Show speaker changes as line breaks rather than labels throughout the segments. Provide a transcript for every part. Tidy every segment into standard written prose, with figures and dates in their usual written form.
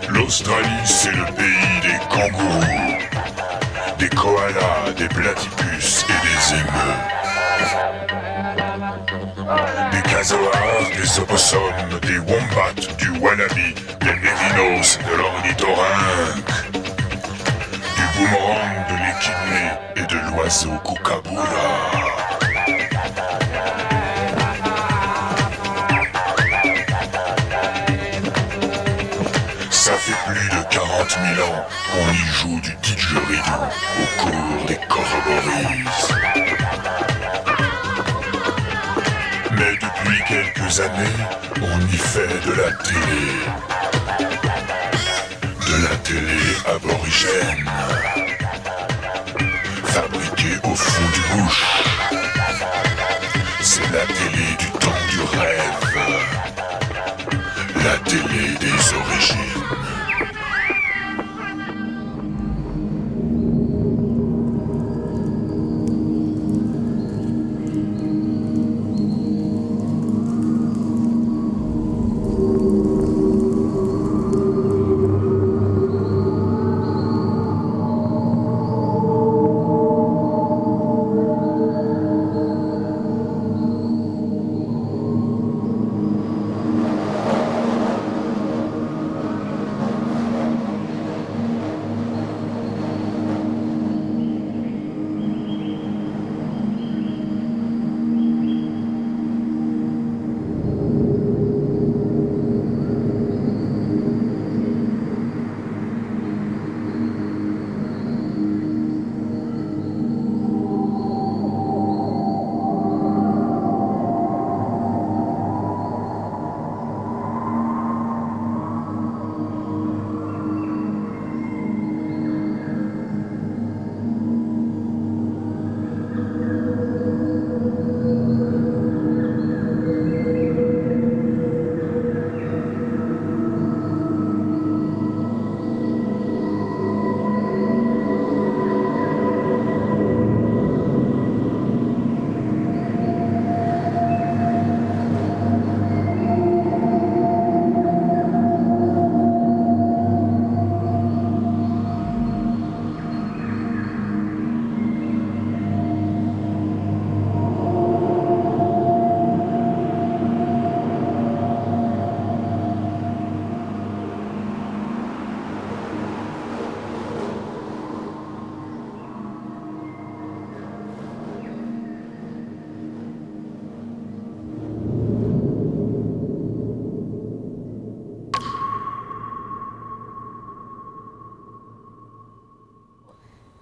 L'Australie, c'est le pays des kangourous, des koalas, des platypus et des émeus. Des casoars, des opossums, des wombats, du wallaby, des mérinos, de l'ornithorynque, du boomerang, de l'échidné et de l'oiseau kookaburra. Ça fait plus de 40 000 ans qu'on y joue du didgeridoo au cours des corroborees. Mais depuis quelques années, on y fait de la télé. De la télé aborigène. Fabriquée au fond du bush. C'est la télé du temps du rêve. La télé des origines.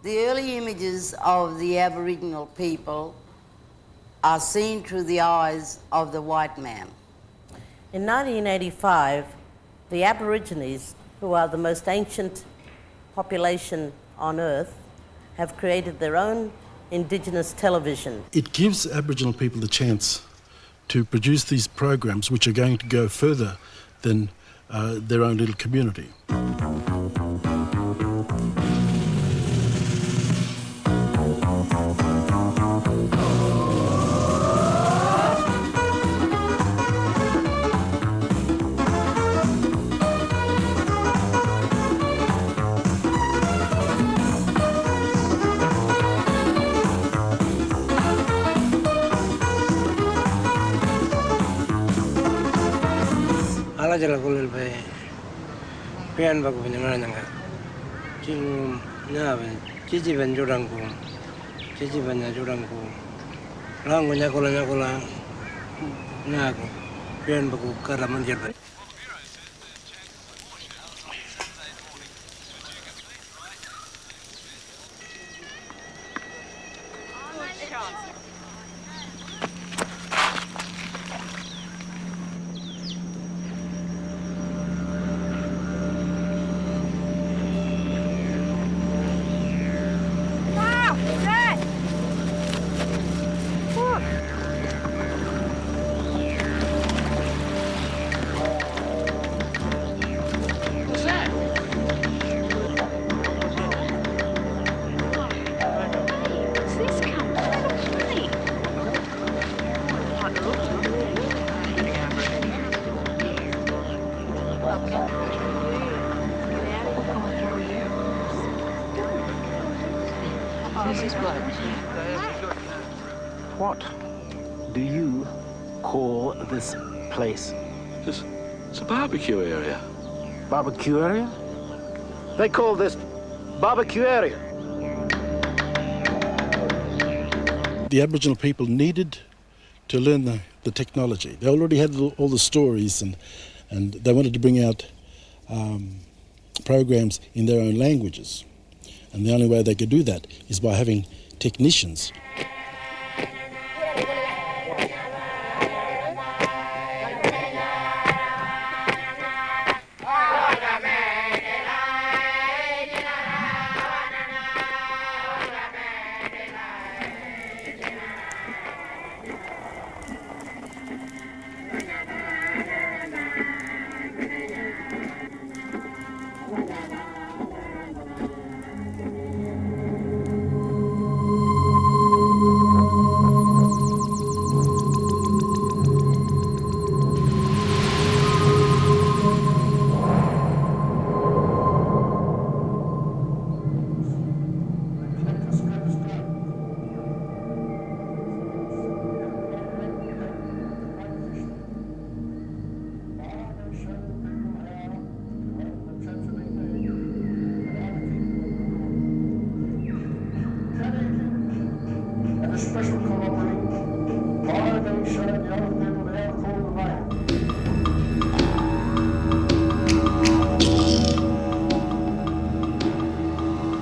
The early images of the Aboriginal people are seen through the eyes of the white man.
In 1985, the Aborigines, who are the most ancient population on Earth, have created their own indigenous television.
It gives Aboriginal people the chance to produce these programs which are going to go further than their own little community.
Jala kulil pe pian baku penyamara nanga cing nyawe cici benjurangku cici benjurangku langu nyakola nyaku pian baku karaman jerbe.
Where's this come from? What do you call this place?
It's a barbecue area.
Barbecue area? They call this barbecue area.
The Aboriginal people needed to learn the technology. They already had all the stories and they wanted to bring out programs in their own languages. And the only way they could do that is by having technicians.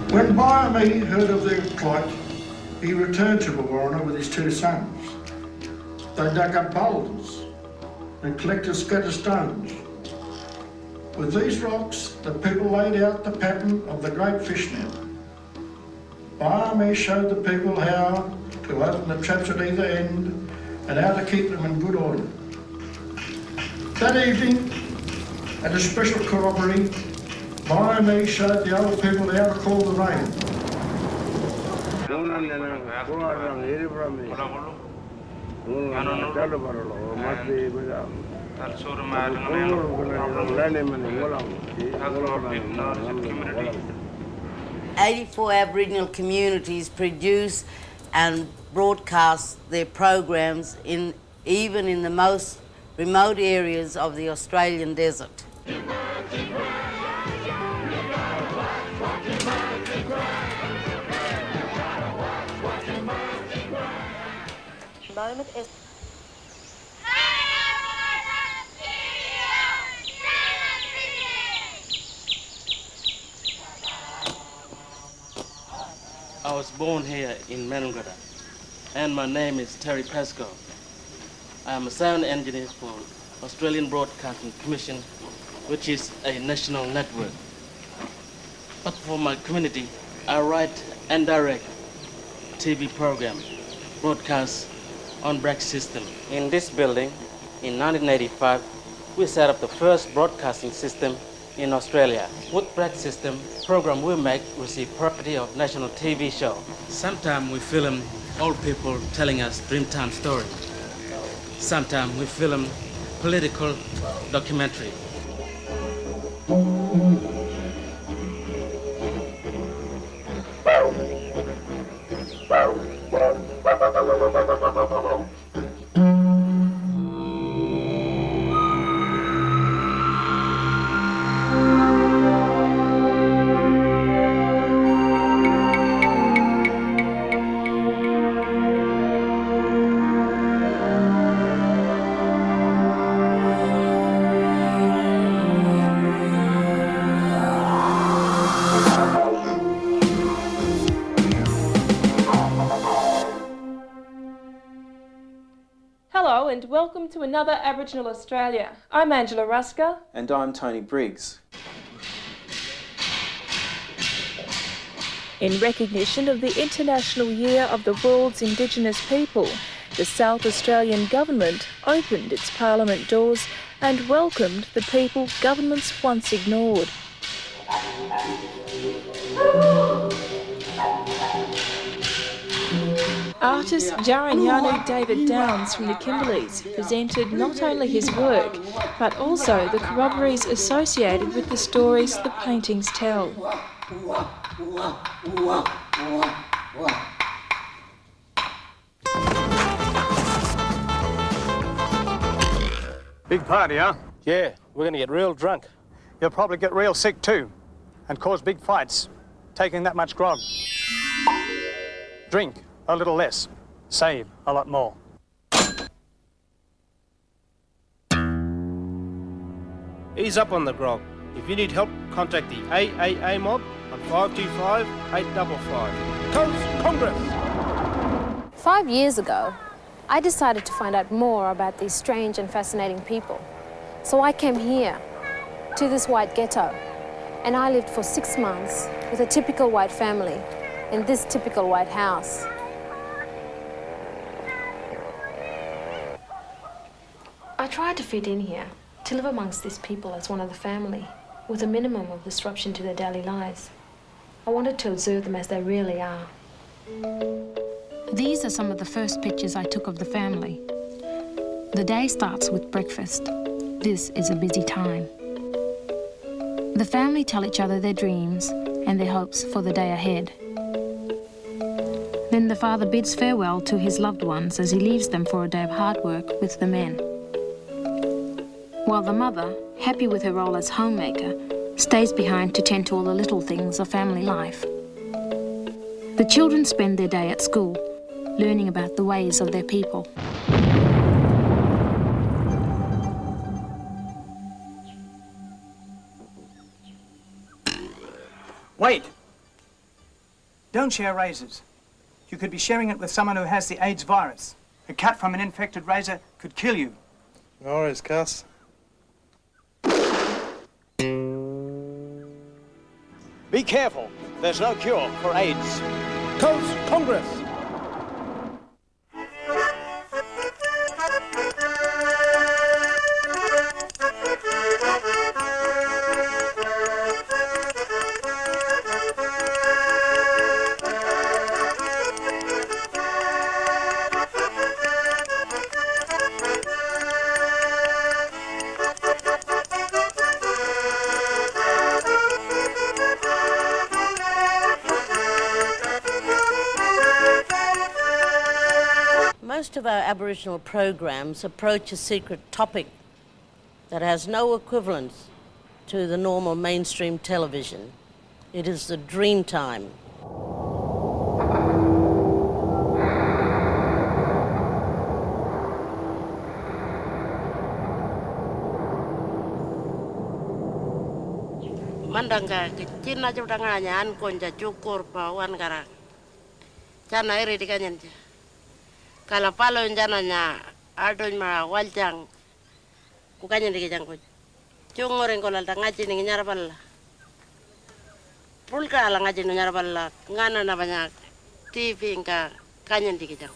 When Biome heard of their plight, he returned to Warrana with his 2 sons. They dug up boulders and collected scattered stones. With these rocks, the people laid out the pattern of the great fish net. Biome showed the people how to open the traps at either end and how to keep them in good order. That evening, at a special corroboree, Biome showed the old people how to call the rain.
"84 Aboriginal communities produce and broadcast their programs even in the most remote areas of the Australian desert.
Moment is
I was born here in Menungada, and my name is Terry Pesco. I am a sound engineer for Australian Broadcasting Commission, which is a national network. But for my community, I write and direct TV programs, broadcasts on BRAC system. In this building, in 1985, we set up the first broadcasting system in Australia. With BRAC system, program we make receive property of national TV show. Sometimes we film old people telling us Dreamtime stories. Sometimes we film political documentary.
Hello and welcome to another Aboriginal Australia. I'm Angela Ruska.
And I'm Tony Briggs.
In recognition of the International Year of the World's Indigenous People, the South Australian Government opened its Parliament doors and welcomed the people governments once ignored. Artist Jaranyanu David Downs from the Kimberleys presented not only his work, but also the corroborees associated with the stories the paintings tell.
Big party, huh?
Yeah, we're going to get real drunk.
You'll probably get real sick too, and cause big fights, taking that much grog. Drink a little less, save a lot more.
Ease up on the grog. If you need help, contact the AAA mob on 525-855. Coast Congress!
5 years ago, I decided to find out more about these strange and fascinating people. So I came here, to this white ghetto, and I lived for 6 months with a typical white family in this typical white house. I tried to fit in here, to live amongst these people as one of the family, with a minimum of disruption to their daily lives. I wanted to observe them as they really are. These are some of the first pictures I took of the family. The day starts with breakfast. This is a busy time. The family tell each other their dreams and their hopes for the day ahead. Then the father bids farewell to his loved ones as he leaves them for a day of hard work with the men. While the mother, happy with her role as homemaker, stays behind to tend to all the little things of family life. The children spend their day at school, learning about the ways of their people.
Wait! Don't share razors. You could be sharing it with someone who has the AIDS virus. A cut from an infected razor could kill you.
No worries, Cass.
Be careful. There's no cure for AIDS. Coast Congress!
Most of our Aboriginal programs approach a secret topic that has no equivalence to the normal mainstream television. It is the dream time.
Mandanga kicina judanganya an konja cukur pa wan kara. Cana iri dikanyan ja. Kalau palo jananya adon ma waljang kukanya dikijang ko. Cungoreng ko lalta ngaji ning nyarbal. Pulka la ngaji ning nyarbal ngana na banyak TV ka kanyan dikijang.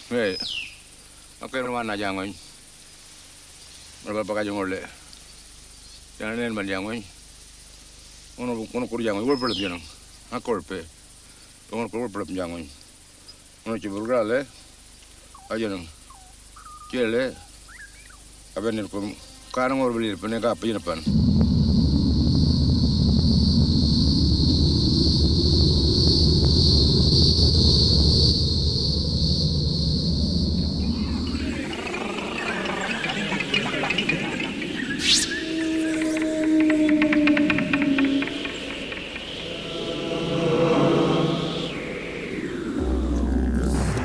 Hey, apa yang mana jangan? Berapa pakai jangan le? Jangan ni mana jangan? Ono kuru jangan, berapa jangan? Aku berapa? Ono kuru berapa jangan? Ono cibur le, aja nang. Kile, apa ni pun? Karang orang beli, punya apa ni pan?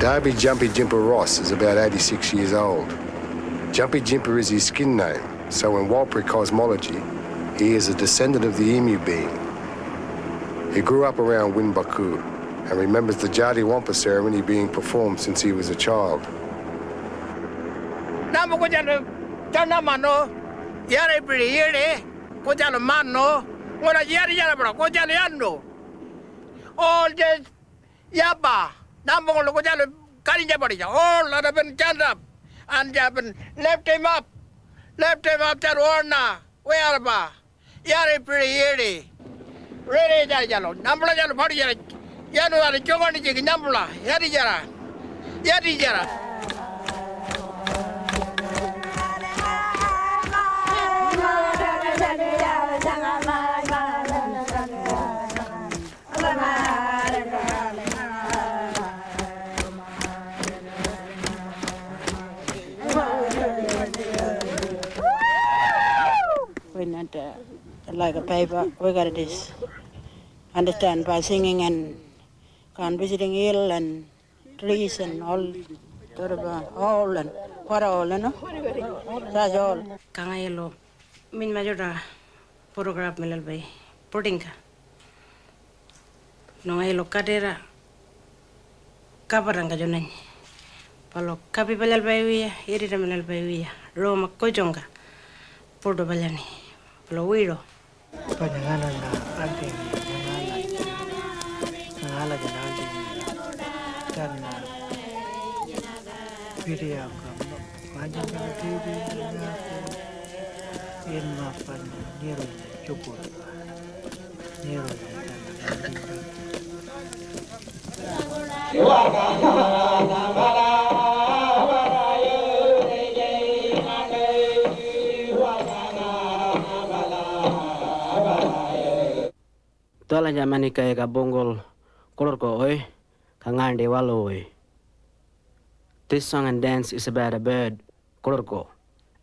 Darby Jumpy Jimper Ross is about 86 years old. Jumpy Jimper is his skin name, so in Warlpiri cosmology, he is a descendant of the emu being. He grew up around Winbaku and remembers the Jati Wampa ceremony being performed since he was a child.
All just yaba. Nambong lo jalo kari jabari ja all la ben chandap and jaben left him up that orna where ba yare pretty yere ready jalo nambla jalo body jalo Yanu ada chongan ni nyambula. Yadi jara. Yadi jara.
We're not like a paper. We got this. Understand by singing and visiting hill and trees and all and what all, you know? That's all.
Kangayelo, min majora photograph milal bay, putting ka. No ayelo kadera kabaranga jonay. Palo kapi balal bay irita milal bay Roma kojonga. Porto balani. Palo wiro.
Panyanganan na ating nangalan na ating dan video ka panjang na TV na in mapan niro cukup niro
Tola jamani kaya ka bongol kolor ko oi kangande walo oi. This song and dance is about a bird, kolor ko,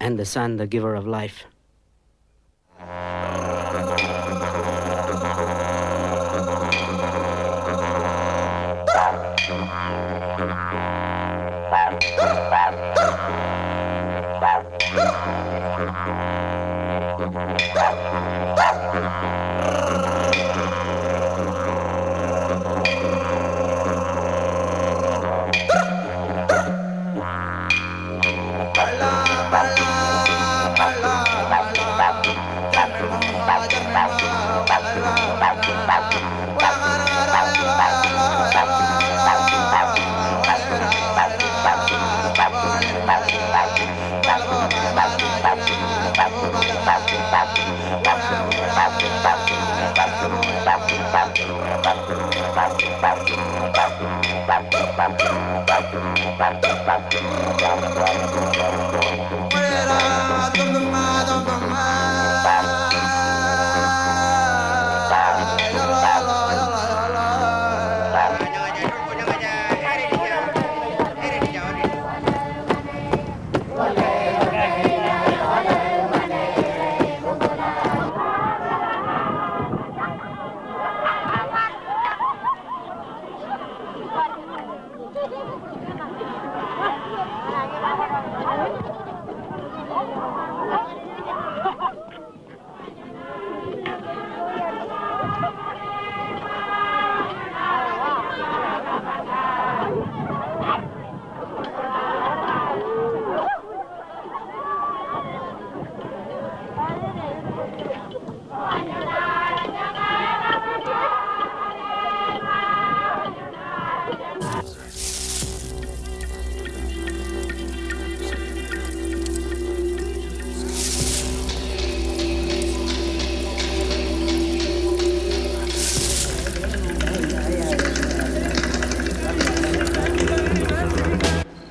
and the sun, the giver of life.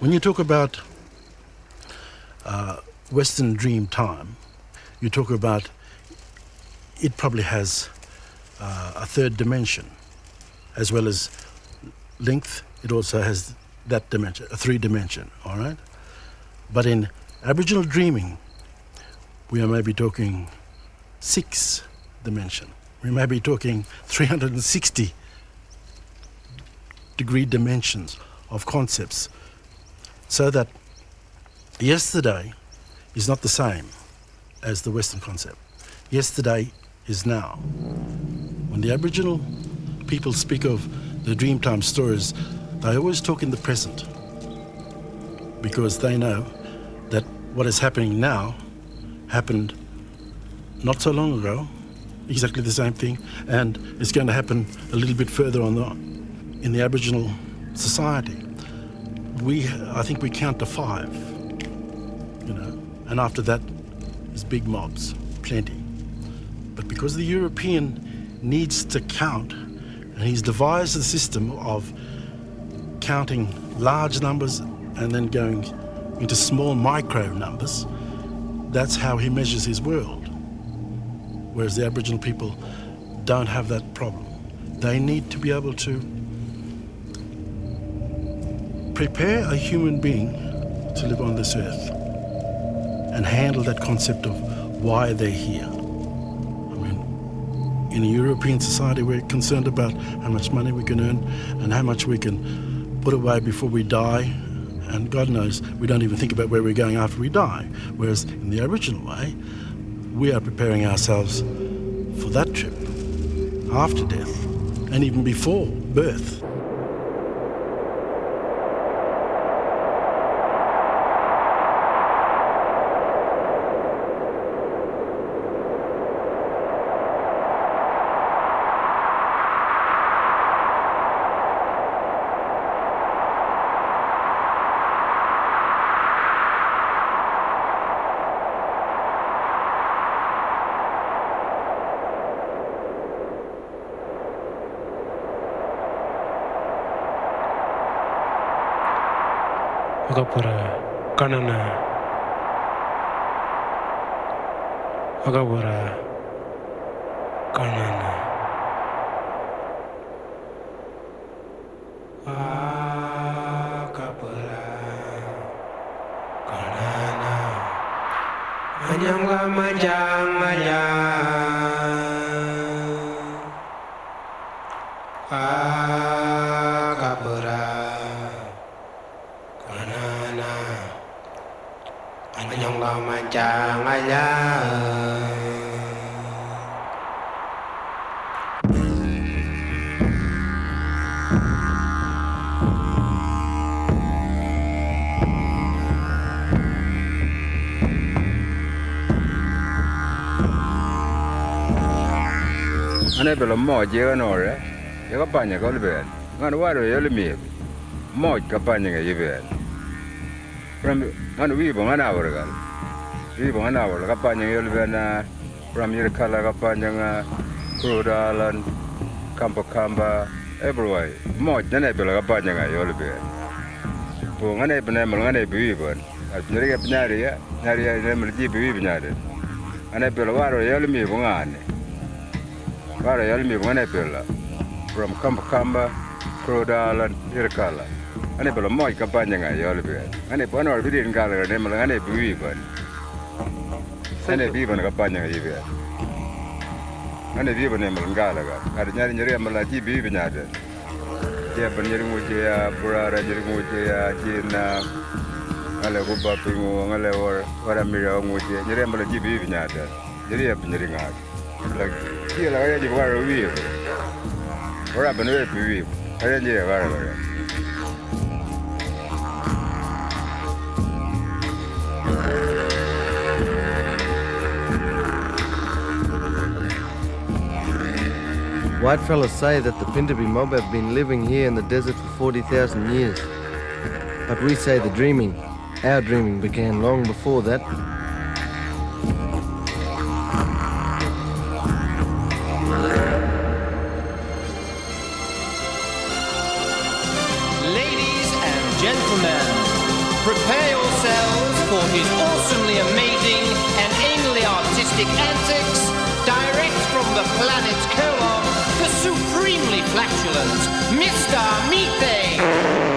When you talk about Western dream time, you talk about it probably has a third dimension, as well as length. It also has that dimension, a 3-dimension, all right? But in Aboriginal dreaming, we are maybe talking 6 dimension. We may be talking 360-degree dimensions of concepts, so that yesterday is not the same as the Western concept. Yesterday is now. When the Aboriginal people speak of the Dreamtime stories, they always talk in the present, because they know that what is happening now happened not so long ago, exactly the same thing, and it's going to happen a little bit further on in the Aboriginal society. I think we count to 5, you know, and after that is big mobs, plenty. But because the European needs to count And he's devised a system of counting large numbers and then going into small micro numbers. That's how he measures his world. Whereas the Aboriginal people don't have that problem. They need to be able to prepare a human being to live on this earth and handle that concept of why they're here. I mean, in a European society, we're concerned about how much money we can earn and how much we can put away before we die. And God knows, we don't even think about where we're going after we die. Whereas in the Aboriginal way, we are preparing ourselves for that trip after death and even before birth.
Agapara kanana Agapara kanana Agapara kanana Anyangwa majangaya Agapara Anyongla majangaya
Ane bela mo je no re. Ya ka panya ko lebe. Ngan wa ro yo le mi. Mo ka panya ga yebe. From ngan wi bo ngana wa ga. Wi bo ngana wa ka panya yo lebe na from your kala ka panya nga Kudalan Kamba everywhere. Mo jane bela ka panya ga yo lebe. Bo ngane bena mal ngane bi bon. Nyere ga nyari ya ne mal ji bi nyari. Ane bela wa ro yo le mi bo ngane. Para yal mi ngane bela from Kamba Kudalan Irkala ane bela mo kampanya nga yal be ane bono bidin ngala ne mal ngane bi ban ane bi ban kampanya nga yibe ane bi ban mal ngala ga ada nyari nyari mal ji bi nyade dia ban nyari ngoje ya burara nyari ngoje ya jina ngale go ba pingo ngale wara mi ya ngoje nyari mal ji bi nyade nyari ya nyari ngala like here la ya jiwa ro wi ora bene bi aya ni ya gara.
White fellas say that the Pindabi mob have been living here in the desert for 40,000 years. But we say the dreaming, our dreaming, began long before that.
Prepare yourselves for his awesomely amazing and anally artistic antics, direct from the planet's colon, the supremely flatulent Mr. Mite.